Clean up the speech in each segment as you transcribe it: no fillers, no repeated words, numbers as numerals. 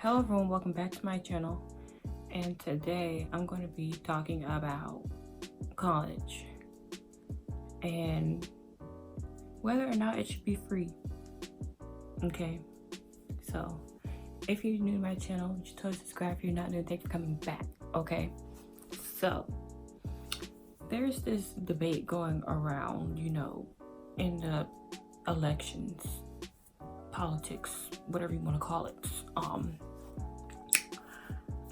Hello everyone, welcome back to my channel, and today I'm going to be talking about college and whether or not it should be free. Okay, so if you're new to my channel, just totally subscribe. If you're not new, thanks for coming back. Okay, so there's this debate going around, in the elections, politics, whatever you want to call it,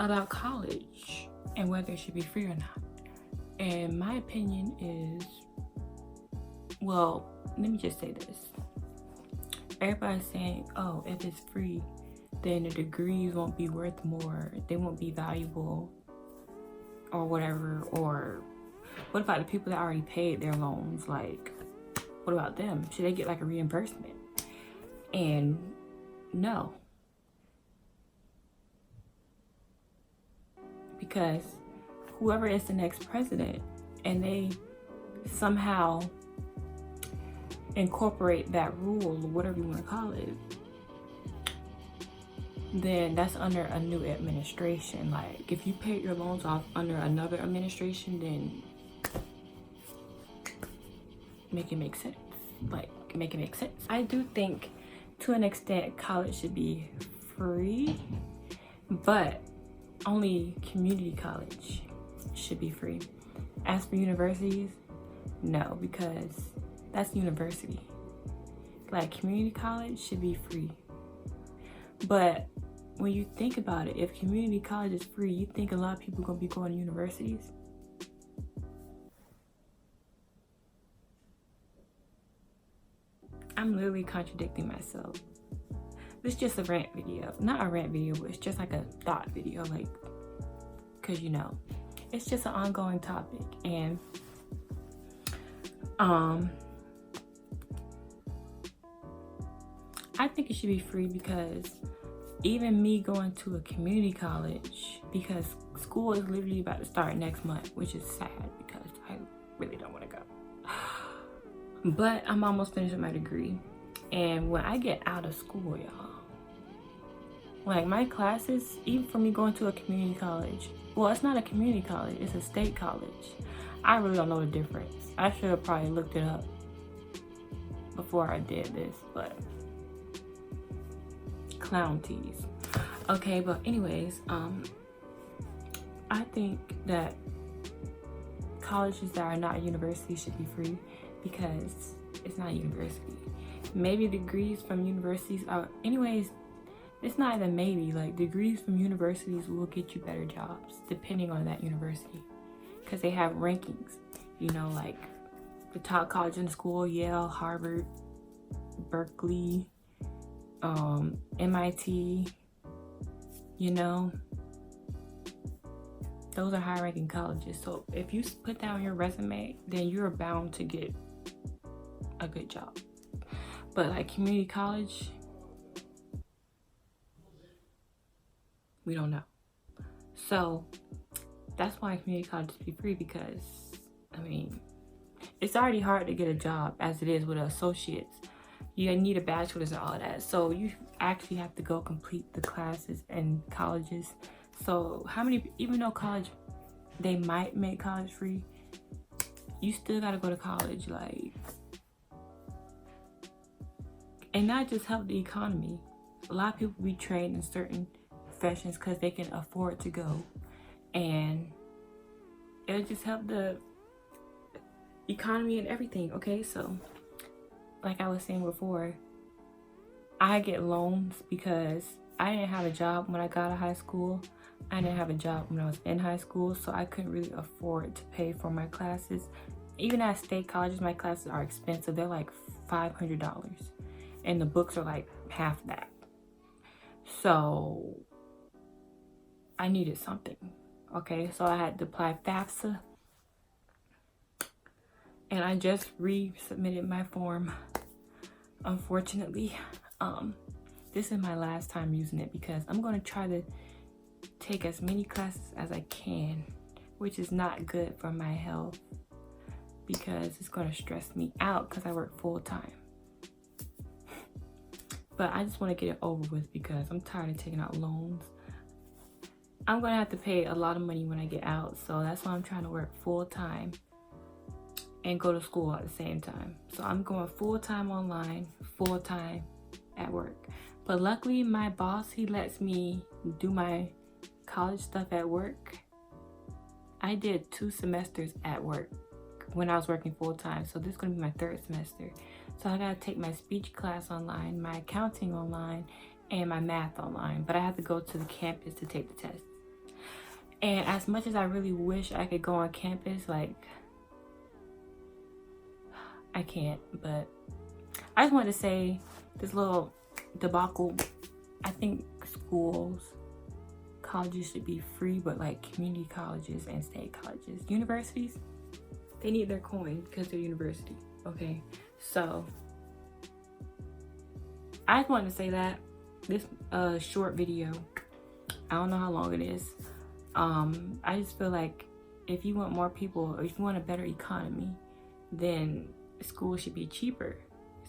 about college and whether it should be free or not. And my opinion is, well, let me just say this. Everybody's saying, oh, if it's free, then the degrees won't be worth more, they won't be valuable or whatever. Or what about the people that already paid their loans? Like, what about them? Should they get like a reimbursement? And no, because whoever is the next president and they somehow incorporate that rule, or whatever you want to call it, then that's under a new administration. Like, if you paid your loans off under another administration, then make it make sense. Like, make it make sense. I do think to an extent college should be free, but only community college should be free. As for universities, no, because that's university. Like, community college should be free. But when you think about it, if community college is free, you think a lot of people are gonna be going to universities? I'm literally contradicting myself. It's just a rant video. Not a rant video, but it's just like a thought video. Like, cause it's just an ongoing topic. And I think it should be free, because even me going to a community college, because school is literally about to start next month, which is sad because I really don't want to go. But I'm almost finished with my degree. And when I get out of school, y'all, like, my classes, even for me going to a community college, well, it's not a community college, it's a state college. I really don't know the difference. I should have probably looked it up before I did this, but clown tease. Okay, but anyways, I think that colleges that are not universities should be free, because it's not a university. Maybe degrees from universities are, anyways, it's not even maybe, like, degrees from universities will get you better jobs depending on that university, because they have rankings, like the top college in the school, Yale, Harvard, Berkeley, MIT, those are high ranking colleges. So if you put that on your resume, then you're bound to get a good job. But like community college, we don't know. So that's why community college should be free, because it's already hard to get a job as it is with associates. You need a bachelor's and all of that, so you actually have to go complete the classes and colleges. So even though college, they might make college free, you still gotta go to college, like, and not just help the economy. A lot of people be trained in certain professions because they can afford to go, and it'll just help the economy and everything. Okay, so like I was saying before, I get loans because I didn't have a job when I got out of high school. I didn't have a job when I was in high school, so I couldn't really afford to pay for my classes. Even at state colleges, my classes are expensive. They're like $500, and the books are like half that. So I needed something. Okay, so I had to apply FAFSA, and I just resubmitted my form. Unfortunately, this is my last time using it, because I'm going to try to take as many classes as I can, which is not good for my health, because it's going to stress me out because I work full time. But I just want to get it over with because I'm tired of taking out loans. I'm going to have to pay a lot of money when I get out. So that's why I'm trying to work full-time and go to school at the same time. So I'm going full-time online, full-time at work. But luckily my boss, he lets me do my college stuff at work. I did 2 semesters at work when I was working full-time. So this is going to be my 3rd semester. So I got to take my speech class online, my accounting online, and my math online. But I have to go to the campus to take the test. And as much as I really wish I could go on campus, like, I can't. But I just wanted to say this little debacle. I think schools, colleges should be free, but like community colleges and state colleges, universities, they need their coin because they're university. Okay, so I just wanted to say that this short video, I don't know how long it is. I just feel like if you want more people, or if you want a better economy, then school should be cheaper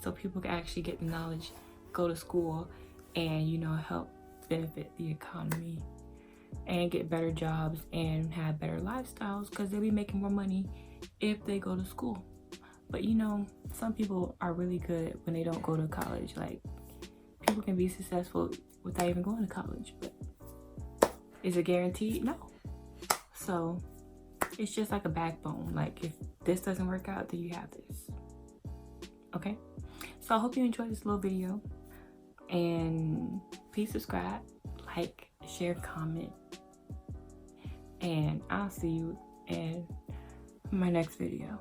so people can actually get the knowledge, go to school, and, you know, help benefit the economy and get better jobs and have better lifestyles, because they'll be making more money if they go to school. But you know, some people are really good when they don't go to college. Like, people can be successful without even going to college, but is it guaranteed? No. So it's just like a backbone. Like, if this doesn't work out, then you have this. Okay, so I hope you enjoyed this little video, and please subscribe, like, share, comment, and I'll see you in my next video.